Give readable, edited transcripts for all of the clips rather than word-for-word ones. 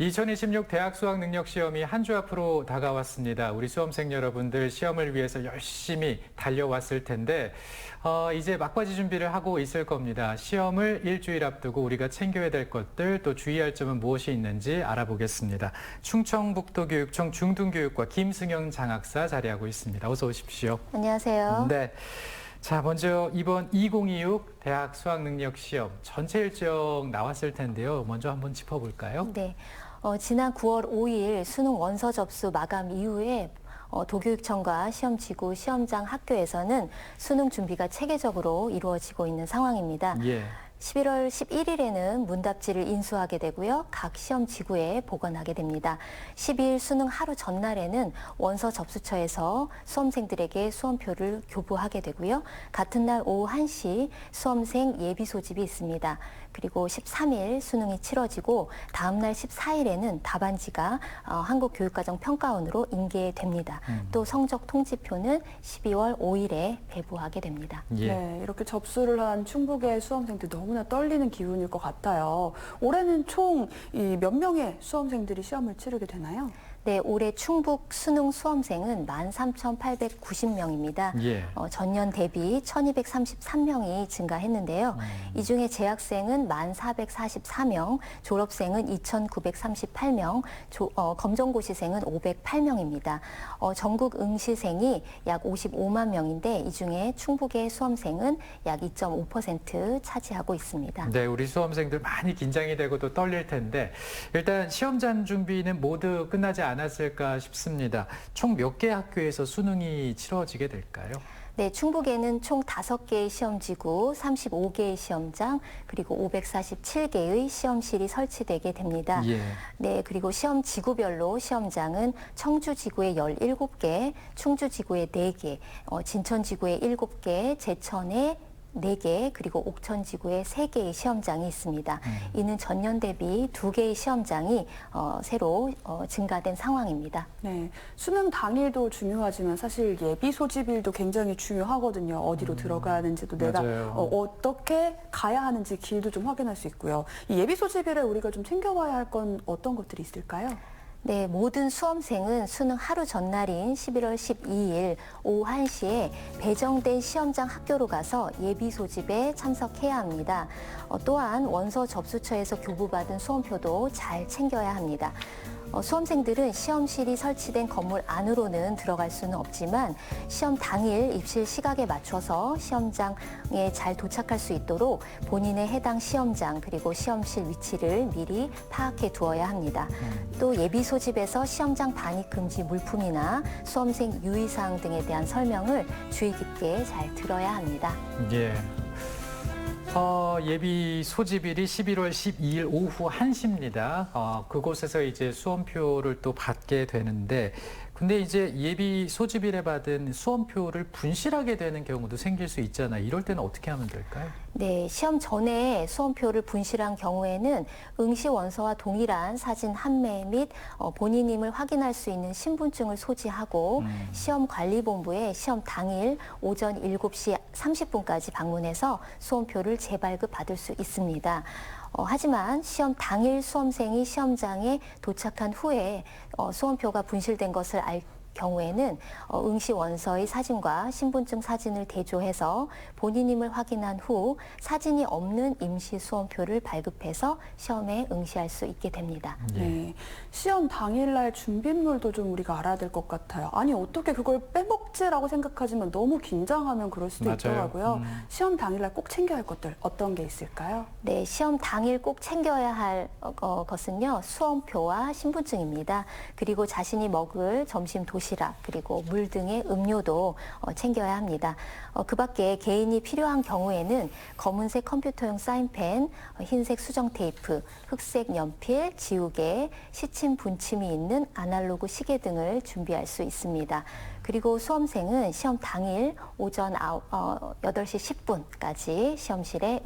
2026 대학 수학 능력 시험이 한 주 앞으로 다가왔습니다. 우리 수험생 여러분들 시험을 위해서 열심히 달려왔을 텐데 이제 막바지 준비를 하고 있을 겁니다. 시험을 일주일 앞두고 우리가 챙겨야 될 것들 또 주의할 점은 무엇이 있는지 알아보겠습니다. 충청북도교육청 중등교육과 김승영 장학사 자리하고 있습니다. 어서 오십시오. 안녕하세요. 네. 자, 먼저 이번 2026 대학 수학능력 시험 전체 일정 나왔을 텐데요. 먼저 한번 짚어볼까요? 네. 지난 9월 5일 수능 원서 접수 마감 이후에 도교육청과 시험지구, 시험장 학교에서는 수능 준비가 체계적으로 이루어지고 있는 상황입니다. 예. 11월 11일에는 문답지를 인수하게 되고요. 각 시험 지구에 보관하게 됩니다. 12일 수능 하루 전날에는 원서 접수처에서 수험생들에게 수험표를 교부하게 되고요. 같은 날 오후 1시 수험생 예비 소집이 있습니다. 그리고 13일 수능이 치러지고 다음 날 14일에는 답안지가 한국교육과정평가원으로 인계됩니다. 또 성적 통지표는 12월 5일에 배부하게 됩니다. 예. 네, 이렇게 접수를 한 충북의 수험생들 너무나 떨리는 기분일 것 같아요. 올해는 총 몇 명의 수험생들이 시험을 치르게 되나요? 네, 올해 충북 수능 수험생은 13,890명입니다. 예. 전년 대비 1,233명이 증가했는데요. 이 중에 재학생은 1,444명, 졸업생은 2,938명, 검정고시생은 508명입니다. 전국 응시생이 약 55만 명인데 이 중에 충북의 수험생은 약 2.5% 차지하고 있습니다. 네, 우리 수험생들 많이 긴장이 되고 또 떨릴 텐데 일단 시험장 준비는 모두 끝나지 않았을까 싶습니다. 총 몇 개 학교에서 수능이 치러지게 될까요? 네, 충북에는 총 5개의 시험지구, 35개의 시험장, 그리고 547개의 시험실이 설치되게 됩니다. 예. 네, 그리고 시험지구별로 시험장은 청주지구에 17개, 충주지구에 4개, 진천지구에 7개, 제천에 4개, 그리고 옥천지구에 3개의 시험장이 있습니다. 이는 전년 대비 2개의 시험장이 새로 증가된 상황입니다. 네, 수능 당일도 중요하지만 사실 예비 소집일도 굉장히 중요하거든요. 어디로 들어가는지도 내가 맞아요. 어떻게 가야 하는지 길도 좀 확인할 수 있고요. 이 예비 소집일에 우리가 좀 챙겨봐야 할 건 어떤 것들이 있을까요? 네, 모든 수험생은 수능 하루 전날인 11월 12일 오후 1시에 배정된 시험장 학교로 가서 예비 소집에 참석해야 합니다. 또한 원서 접수처에서 교부받은 수험표도 잘 챙겨야 합니다. 수험생들은 시험실이 설치된 건물 안으로는 들어갈 수는 없지만 시험 당일 입실 시각에 맞춰서 시험장에 잘 도착할 수 있도록 본인의 해당 시험장 그리고 시험실 위치를 미리 파악해 두어야 합니다. 또 예비 소집에서 시험장 반입 금지 물품이나 수험생 유의사항 등에 대한 설명을 주의 깊게 잘 들어야 합니다. 예. 예비 소집일이 11월 12일 오후 1시입니다. 그곳에서 이제 수험표를 또 받게 되는데, 근데 이제 예비 소집일에 받은 수험표를 분실하게 되는 경우도 생길 수 있잖아요. 이럴 때는 어떻게 하면 될까요? 네, 시험 전에 수험표를 분실한 경우에는 응시 원서와 동일한 사진 한매 및 본인임을 확인할 수 있는 신분증을 소지하고 시험관리본부에 시험 당일 오전 7시 30분까지 방문해서 수험표를 재발급 받을 수 있습니다. 하지만 시험 당일 수험생이 시험장에 도착한 후에 수험표가 분실된 것을 알 경우에는 응시 원서의 사진과 신분증 사진을 대조해서 본인임을 확인한 후 사진이 없는 임시 수험표를 발급해서 시험에 응시할 수 있게 됩니다. 네, 시험 당일날 준비물도 좀 우리가 알아야 될 것 같아요. 아니 어떻게 그걸 빼먹지라고 생각하지만 너무 긴장하면 그럴 수도 맞아요. 있더라고요. 시험 당일날 꼭 챙겨야 할 것들 어떤 게 있을까요? 네, 시험 당일 꼭 챙겨야 할 것은요, 수험표와 신분증입니다. 그리고 자신이 먹을 점심 도시락, 그리고 물 등의 음료도 챙겨야 합니다. 그 밖에 개인이 필요한 경우에는 검은색 컴퓨터용 사인펜, 흰색 수정 테이프, 흑색 연필, 지우개, 시침 분침이 있는 아날로그 시계 등을 준비할 수 있습니다. 그리고 수험생은 시험 당일 오전 8시 10분까지 시험실에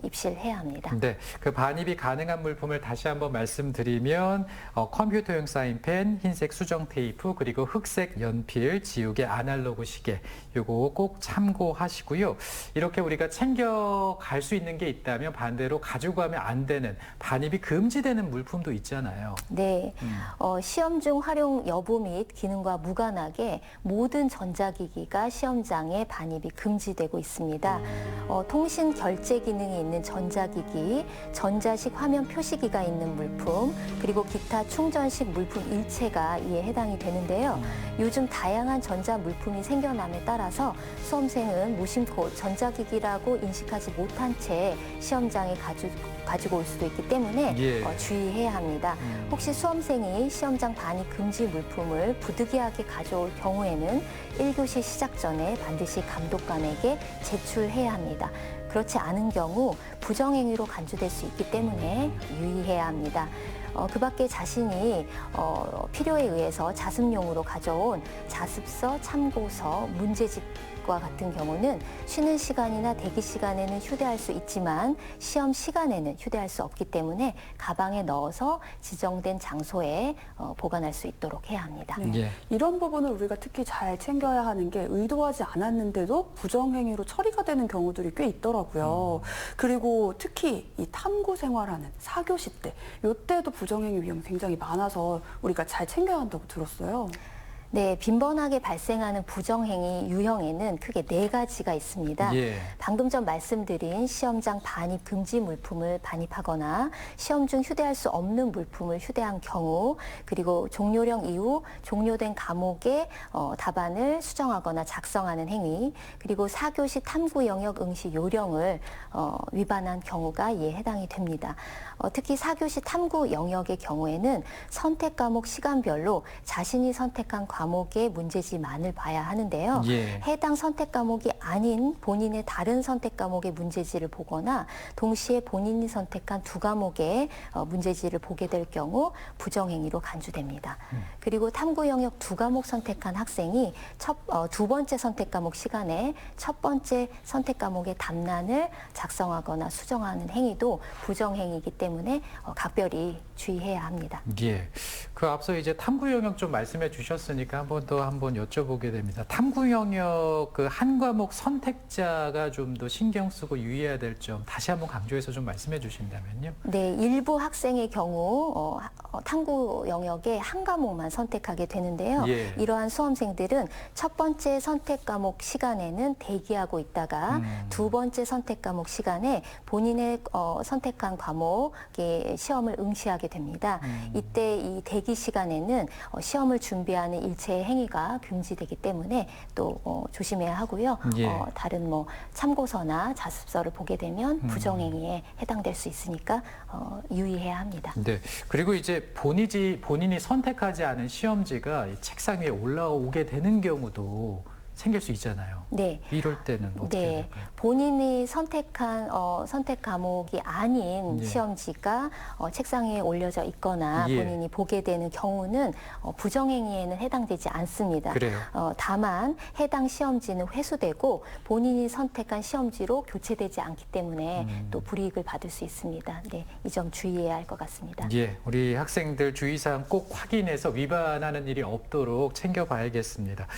입실해야 합니다. 네, 그 반입이 가능한 물품을 다시 한번 말씀드리면 컴퓨터용 사인펜, 흰색 수정 테이프, 그리고 흑색 연필, 지우개, 아날로그 시계 요거 꼭 참고하시고요. 이렇게 우리가 챙겨갈 수 있는 게 있다면 반대로 가지고 가면 안 되는 반입이 금지되는 물품도 있잖아요. 네, 시험 중 활용 여부 및 기능과 무관하게 모든 전자기기가 시험장에 반입이 금지되고 있습니다. 통신 결제 기능이 있는 전자기기, 전자식 화면 표시기가 있는 물품, 그리고 기타 충전식 물품 일체가 이에 해당이 되는데요. 요즘 다양한 전자 물품이 생겨남에 따라서 수험생은 무심코 전자기기라고 인식하지 못한 채 시험장에 가지고 올 수도 있기 때문에 예. 주의해야 합니다. 혹시 수험생이 시험장 반입 금지 물품을 부득이하게 가져올 경우에는 1교시 시작 전에 반드시 감독관에게 제출해야 합니다. 그렇지 않은 경우 부정행위로 간주될 수 있기 때문에 유의해야 합니다. 그 밖에 자신이 필요에 의해서 자습용으로 가져온 자습서, 참고서, 문제집과 같은 경우는 쉬는 시간이나 대기 시간에는 휴대할 수 있지만 시험 시간에는 휴대할 수 없기 때문에 가방에 넣어서 지정된 장소에 보관할 수 있도록 해야 합니다. 네. 예. 이런 부분을 우리가 특히 잘 챙겨야 하는 게 의도하지 않았는데도 부정행위로 처리가 되는 경우들이 꽤 있더라고요. 그리고 특히 이 탐구 생활하는 4교시 때, 이때도 부정행위 위험이 굉장히 많아서 우리가 잘 챙겨야 한다고 들었어요. 네, 빈번하게 발생하는 부정행위 유형에는 크게 4가지가 있습니다. 예. 방금 전 말씀드린 시험장 반입 금지 물품을 반입하거나 시험 중 휴대할 수 없는 물품을 휴대한 경우, 그리고 종료령 이후 종료된 과목의 답안을 수정하거나 작성하는 행위, 그리고 4교시 탐구 영역 응시 요령을 위반한 경우가 이에 해당이 됩니다. 특히 4교시 탐구 영역의 경우에는 선택 과목 시간별로 자신이 선택한 과목의 문제지만을 봐야 하는데요. 예. 해당 선택 과목이 아닌 본인의 다른 선택 과목의 문제지를 보거나 동시에 본인이 선택한 2과목의 문제지를 보게 될 경우 부정행위로 간주됩니다. 그리고 탐구 영역 2과목 선택한 학생이 두 번째 선택 과목 시간에 첫 번째 선택 과목의 답란을 작성하거나 수정하는 행위도 부정행위이기 때문에 각별히 주의해야 합니다. 예. 그 앞서 이제 탐구 영역 좀 말씀해 주셨으니까 한번 여쭤보게 됩니다. 탐구 영역 그 한 과목 선택자가 좀 더 신경 쓰고 유의해야 될 점 다시 한번 강조해서 좀 말씀해 주신다면요. 네, 일부 학생의 경우 탐구 영역의 한 과목만 선택하게 되는데요. 예. 이러한 수험생들은 첫 번째 선택 과목 시간에는 대기하고 있다가 두 번째 선택 과목 시간에 본인의 선택한 과목의 시험을 응시하게 됩니다. 이때 이 대기 시간에는 시험을 준비하는 일체의 행위가 금지되기 때문에 또 조심해야 하고요. 예. 다른 참고서나 자습서를 보게 되면 부정행위에 해당될 수 있으니까 유의해야 합니다. 네. 그리고 이제 본인이 선택하지 않은 시험지가 이 책상 위에 올라오게 되는 경우도 생길 수 있잖아요. 네. 이럴 때는 어떻게 해야 네, 될까요? 본인이 선택한 선택 과목이 아닌 예. 시험지가 책상 위에 올려져 있거나 예. 본인이 보게 되는 경우는 부정행위에는 해당되지 않습니다. 그래요. 다만 해당 시험지는 회수되고 본인이 선택한 시험지로 교체되지 않기 때문에 또 불이익을 받을 수 있습니다. 네, 이 점 주의해야 할 것 같습니다. 예, 우리 학생들 주의사항 꼭 확인해서 위반하는 일이 없도록 챙겨봐야겠습니다.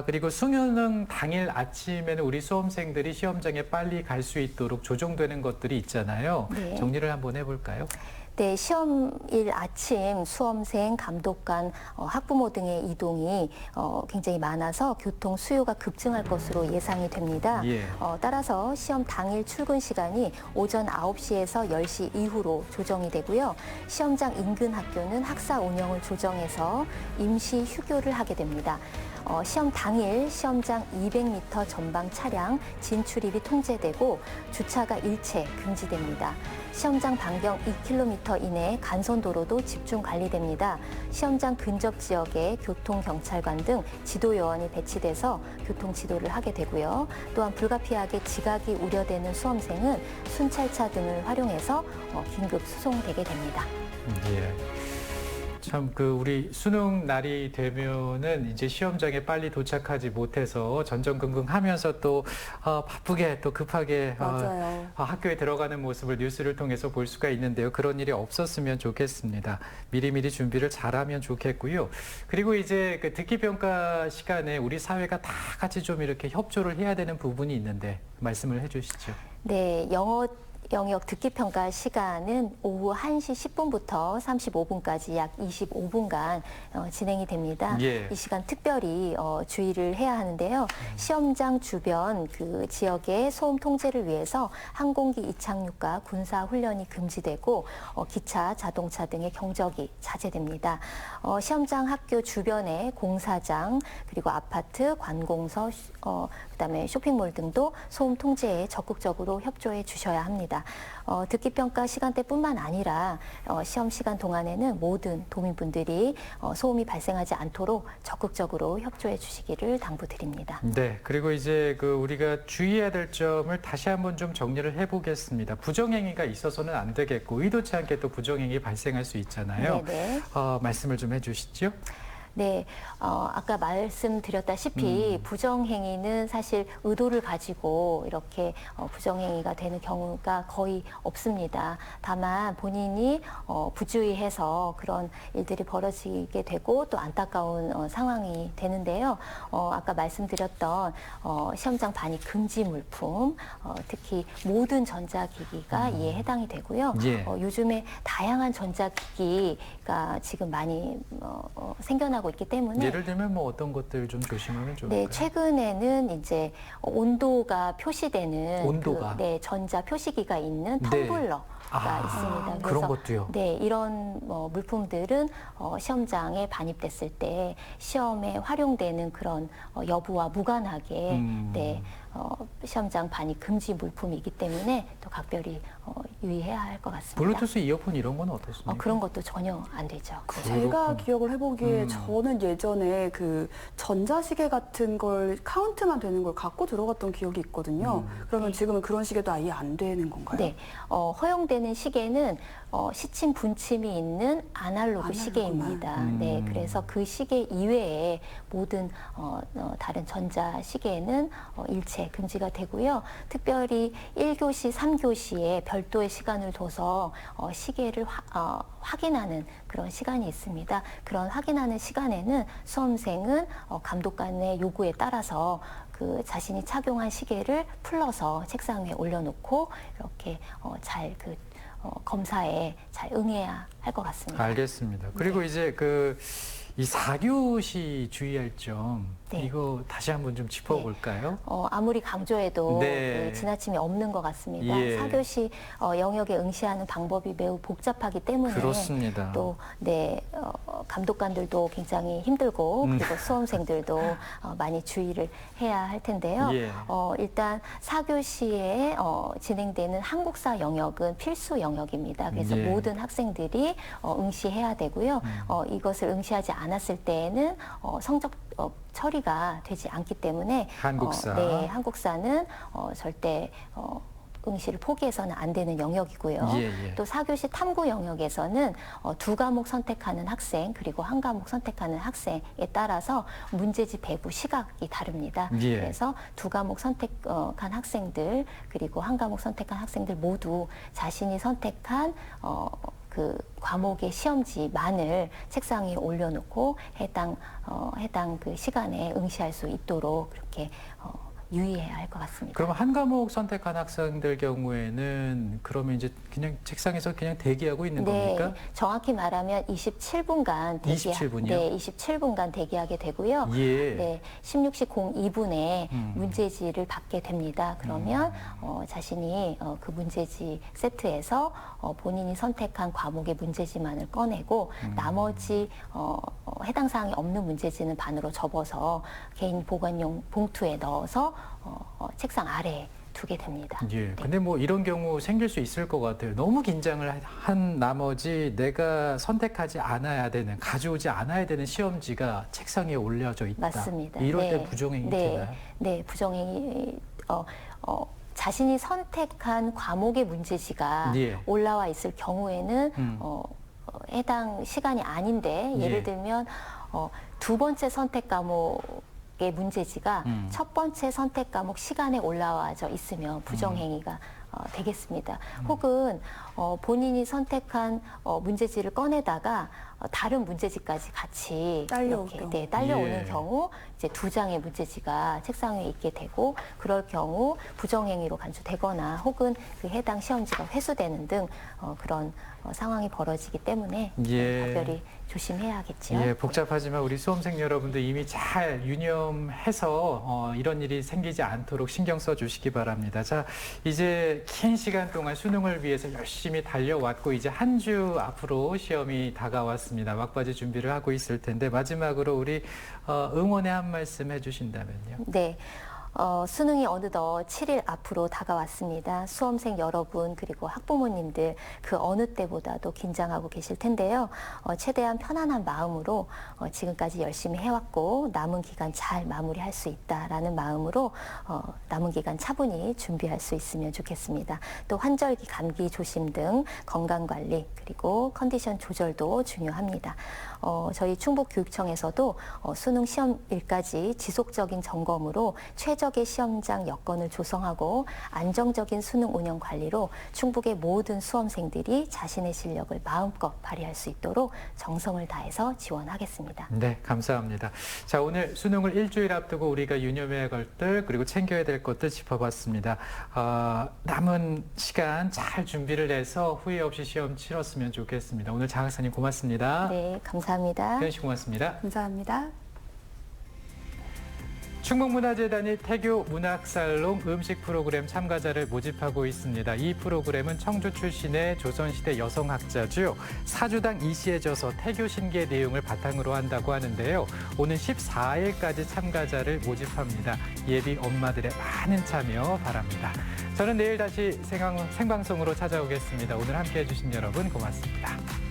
그리고 수능 당일 아침에는 우리 수험생들이 시험장에 빨리 갈 수 있도록 조정되는 것들이 있잖아요. 네. 정리를 한번 해볼까요? 네, 시험일 아침 수험생, 감독관, 학부모 등의 이동이 굉장히 많아서 교통 수요가 급증할 것으로 예상이 됩니다. 예. 따라서 시험 당일 출근 시간이 오전 9시에서 10시 이후로 조정이 되고요. 시험장 인근 학교는 학사 운영을 조정해서 임시 휴교를 하게 됩니다. 시험 당일 시험장 200m 전방 차량 진출입이 통제되고 주차가 일체 금지됩니다. 시험장 반경 2km 이내 간선도로도 집중 관리됩니다. 시험장 근접 지역에 교통경찰관 등 지도요원이 배치돼서 교통 지도를 하게 되고요. 또한 불가피하게 지각이 우려되는 수험생은 순찰차 등을 활용해서 긴급 수송되게 됩니다. 예. 참 우리 수능 날이 되면은 이제 시험장에 빨리 도착하지 못해서 전전긍긍하면서 또 바쁘게 또 급하게 맞아요. 학교에 들어가는 모습을 뉴스를 통해서 볼 수가 있는데요. 그런 일이 없었으면 좋겠습니다. 미리미리 준비를 잘하면 좋겠고요. 그리고 이제 그 듣기 평가 시간에 우리 사회가 다 같이 좀 이렇게 협조를 해야 되는 부분이 있는데 말씀을 해주시죠. 네, 영어 영역 듣기평가 시간은 오후 1시 10분부터 35분까지 약 25분간 진행이 됩니다. 예. 이 시간 특별히 주의를 해야 하는데요. 시험장 주변 그 지역의 소음 통제를 위해서 항공기 이착륙과 군사 훈련이 금지되고 기차, 자동차 등의 경적이 자제됩니다. 시험장 학교 주변의 공사장 그리고 아파트, 관공서, 그다음에 쇼핑몰 등도 소음 통제에 적극적으로 협조해 주셔야 합니다. 듣기평가 시간대뿐만 아니라 시험 시간 동안에는 모든 도민분들이 소음이 발생하지 않도록 적극적으로 협조해 주시기를 당부드립니다. 네, 그리고 이제 우리가 주의해야 될 점을 다시 한번 좀 정리를 해보겠습니다. 부정행위가 있어서는 안 되겠고 의도치 않게 또 부정행위 발생할 수 있잖아요. 네네. 말씀을 좀 해주시죠. 네, 아까 말씀드렸다시피 부정행위는 사실 의도를 가지고 이렇게 부정행위가 되는 경우가 거의 없습니다. 다만 본인이 부주의해서 그런 일들이 벌어지게 되고 또 안타까운 상황이 되는데요. 아까 말씀드렸던 시험장 반입 금지 물품, 특히 모든 전자기기가 이에 해당이 되고요. 예. 요즘에 다양한 전자기기가 지금 많이 생겨나고 있기 때문에 예를 들면 뭐 어떤 것들 좀 조심하면 좋을까요? 네, 최근에는 이제 온도가 표시되는 온도가? 전자 표시기가 있는 네. 텀블러가 있습니다. 그런 것도요? 네, 이런 물품들은 시험장에 반입됐을 때 시험에 활용되는 그런 여부와 무관하게 네, 시험장 반입 금지 물품이기 때문에 또 각별히 유의해야 할 것 같습니다. 블루투스 이어폰 이런 건 어떻습니까? 그런 것도 전혀 안 되죠. 네. 제가 기억을 해보기에 저는 예전에 그 전자시계 같은 걸 카운트만 되는 걸 갖고 들어갔던 기억이 있거든요. 그러면 지금은 그런 시계도 아예 안 되는 건가요? 네, 허용되는 시계는 시침 분침이 있는 아날로그 시계입니다. 네, 그래서 그 시계 이외에 모든 다른 전자 시계는 일체 금지가 되고요. 특별히 1교시, 3교시에 별도의 시간을 둬서 시계를 확인하는 그런 시간이 있습니다. 그런 확인하는 시간에는 수험생은 감독관의 요구에 따라서 그 자신이 착용한 시계를 풀러서 책상 위에 올려놓고 이렇게 잘 검사에 잘 응해야 할 것 같습니다. 알겠습니다. 그리고 이제 이 4교시 주의할 점 네. 이거 다시 한번 좀 짚어볼까요? 아무리 강조해도 네. 지나침이 없는 것 같습니다. 예. 4교시 영역에 응시하는 방법이 매우 복잡하기 때문에 그렇습니다. 또 감독관들도 굉장히 힘들고 그리고 수험생들도 많이 주의를 해야 할 텐데요. 예. 일단 4교시에 진행되는 한국사 영역은 필수 영역입니다. 그래서 예. 모든 학생들이 응시해야 되고요. 이것을 응시하지 않았을 때에는 성적 처리가 되지 않기 때문에 한국사. 네, 한국사는 절대 응시를 포기해서는 안 되는 영역이고요. 예, 예. 또 4교시 탐구 영역에서는 2과목 선택하는 학생 그리고 1과목 선택하는 학생에 따라서 문제지 배부 시각이 다릅니다. 예. 그래서 2과목 선택한 학생들 그리고 1과목 선택한 학생들 모두 자신이 선택한 그 과목의 시험지만을 책상 위에 올려놓고 해당 그 시간에 응시할 수 있도록 그렇게 유의해야 할 것 같습니다. 그럼 한 과목 선택한 학생들 경우에는 그러면 이제 그냥 책상에서 그냥 대기하고 있는 네, 겁니까? 정확히 말하면 27분간 27분이요? 네, 27분간 대기하게 되고요. 예. 네, 16시 02분에 문제지를 받게 됩니다. 그러면 자신이 그 문제지 세트에서 본인이 선택한 과목의 문제지만을 꺼내고 나머지 해당 사항이 없는 문제지는 반으로 접어서 개인 보관용 봉투에 넣어서 책상 아래에 두게 됩니다. 예. 네. 근데 뭐 이런 경우 생길 수 있을 것 같아요. 너무 긴장을 한 나머지 내가 선택하지 않아야 되는, 가져오지 않아야 되는 시험지가 책상 위에 올려져 있다. 맞습니다. 이럴 때 네. 부정행위 네. 되나요? 네, 부정행위 자신이 선택한 과목의 문제지가 예. 올라와 있을 경우에는 해당 시간이 아닌데 예를 예. 들면 두 번째 선택 과목의 문제지가 첫 번째 선택 과목 시간에 올라와져 있으면 부정행위가 되겠습니다. 혹은 본인이 선택한 문제지를 꺼내다가 다른 문제지까지 같이 딸려올 이렇게, 경우. 네, 딸려오는 예. 경우 이제 두 장의 문제지가 책상 위에 있게 되고 그럴 경우 부정행위로 간주되거나 혹은 그 해당 시험지가 회수되는 등 그런 상황이 벌어지기 때문에 예. 각별히 조심해야겠죠. 예, 복잡하지만 우리 수험생 여러분들 이미 잘 유념해서 이런 일이 생기지 않도록 신경 써 주시기 바랍니다. 자, 이제 긴 시간 동안 수능을 위해서 열심히 달려왔고 이제 한 주 앞으로 시험이 다가왔습니다. 막바지 준비를 하고 있을 텐데 마지막으로 우리 응원의 한 말씀 해주신다면요. 네. 수능이 어느덧 7일 앞으로 다가왔습니다. 수험생 여러분 그리고 학부모님들 그 어느 때보다도 긴장하고 계실 텐데요. 최대한 편안한 마음으로 지금까지 열심히 해왔고 남은 기간 잘 마무리할 수 있다라는 마음으로 남은 기간 차분히 준비할 수 있으면 좋겠습니다. 또 환절기 감기 조심 등 건강관리 그리고 컨디션 조절도 중요합니다. 저희 충북교육청에서도 수능 시험일까지 지속적인 점검으로 최적의 시험장 여건을 조성하고 안정적인 수능 운영 관리로 충북의 모든 수험생들이 자신의 실력을 마음껏 발휘할 수 있도록 정성을 다해서 지원하겠습니다. 네, 감사합니다. 자, 오늘 수능을 일주일 앞두고 우리가 유념해야 할 것들 그리고 챙겨야 될 것들 짚어봤습니다. 남은 시간 잘 준비를 해서 후회 없이 시험 치렀으면 좋겠습니다. 오늘 장 학사님 고맙습니다. 네, 감사합니다. 태연 씨 고맙습니다. 감사합니다. 충북문화재단이 태교 문학살롱 음식 프로그램 참가자를 모집하고 있습니다. 이 프로그램은 청주 출신의 조선시대 여성학자죠. 사주당 이시의 저서 태교 신기의 내용을 바탕으로 한다고 하는데요. 오는 14일까지 참가자를 모집합니다. 예비 엄마들의 많은 참여 바랍니다. 저는 내일 다시 생방송으로 찾아오겠습니다. 오늘 함께해 주신 여러분 고맙습니다.